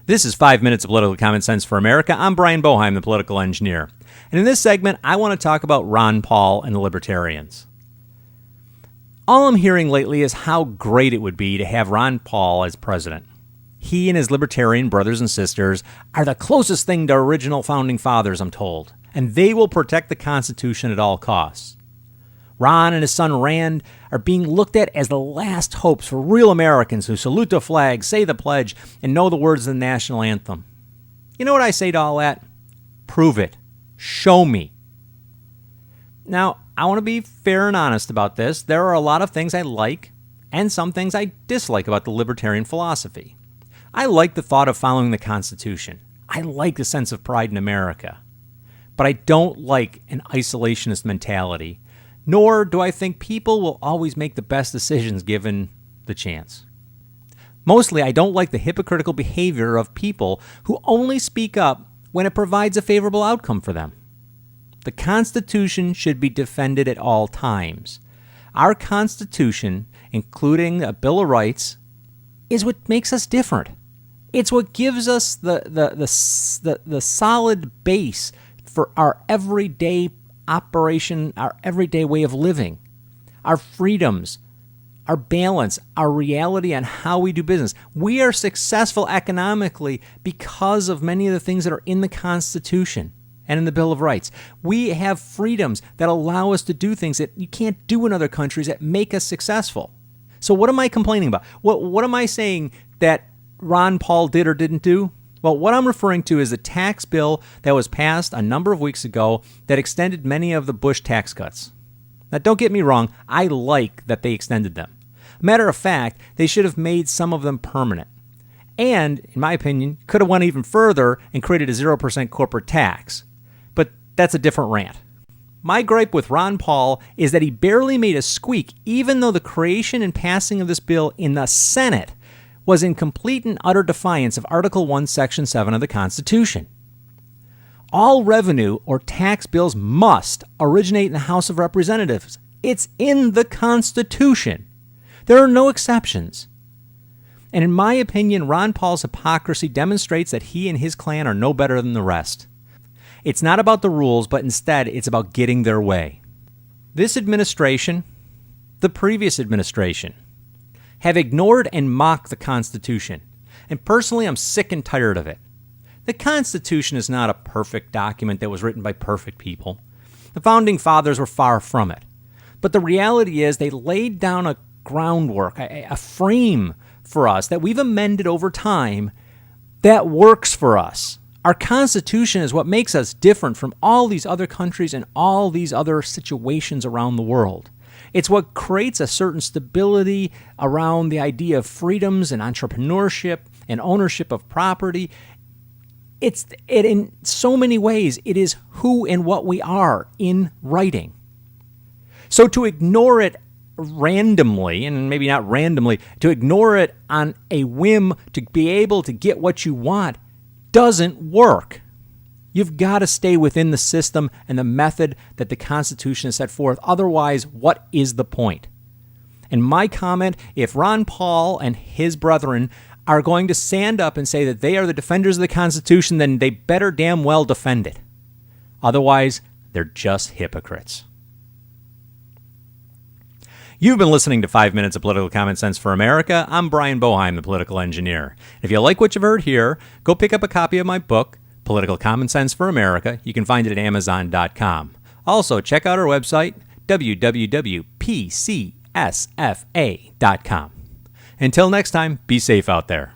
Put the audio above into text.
This is 5 Minutes of Political Common Sense for America. I'm Brian Boeheim, the political engineer. And in this segment, I want to talk about Ron Paul and the Libertarians. All I'm hearing lately is how great it would be to have Ron Paul as president. He and his Libertarian brothers and sisters are the closest thing to original founding fathers, I'm told, and they will protect the Constitution at all costs. Ron and his son Rand are being looked at as the last hopes for real Americans who salute the flag, say the pledge, and know the words of the national anthem. You know what I say to all that? Prove it. Show me. Now, I want to be fair and honest about this. There are a lot of things I like and some things I dislike about the libertarian philosophy. I like the thought of following the Constitution. I like the sense of pride in America. But I don't like an isolationist mentality, nor do I think people will always make the best decisions given the chance. Mostly, I don't like the hypocritical behavior of people who only speak up when it provides a favorable outcome for them. The Constitution should be defended at all times. Our Constitution, including a Bill of Rights, is what makes us different. It's what gives us the solid base for our everyday operation, our everyday way of living, our freedoms, our balance, our reality on how we do business. We are successful economically because of many of the things that are in the Constitution and in the Bill of Rights. We have freedoms that allow us to do things that you can't do in other countries that make us successful. So what am I complaining about? What am I saying that Ron Paul did or didn't do? Well, what I'm referring to is a tax bill that was passed a number of weeks ago that extended many of the Bush tax cuts. Now, don't get me wrong, I like that they extended them. Matter of fact, they should have made some of them permanent. And, in my opinion, could have went even further and created a 0% corporate tax. But that's a different rant. My gripe with Ron Paul is that he barely made a squeak, even though the creation and passing of this bill in the Senate was in complete and utter defiance of Article 1, Section 7 of the Constitution. All revenue or tax bills must originate in the House of Representatives. It's in the Constitution. There are no exceptions. And in my opinion, Ron Paul's hypocrisy demonstrates that he and his clan are no better than the rest. It's not about the rules, but instead it's about getting their way. This administration, the previous administration, have ignored and mocked the Constitution. And personally, I'm sick and tired of it. The Constitution is not a perfect document that was written by perfect people. The Founding Fathers were far from it. But the reality is they laid down a groundwork, a frame for us that we've amended over time that works for us. Our Constitution is what makes us different from all these other countries and all these other situations around the world. It's what creates a certain stability around the idea of freedoms and entrepreneurship and ownership of property. It in so many ways, it is who and what we are in writing. So to ignore it randomly, and maybe not randomly, to ignore it on a whim to be able to get what you want doesn't work. You've got to stay within the system and the method that the Constitution has set forth. Otherwise, what is the point? And my comment, if Ron Paul and his brethren are going to stand up and say that they are the defenders of the Constitution, then they better damn well defend it. Otherwise, they're just hypocrites. You've been listening to 5 Minutes of Political Common Sense for America. I'm Brian Boeheim, the political engineer. If you like what you've heard here, go pick up a copy of my book, Political Common Sense for America. You can find it at Amazon.com. Also, check out our website, www.pcsfa.com. Until next time, be safe out there.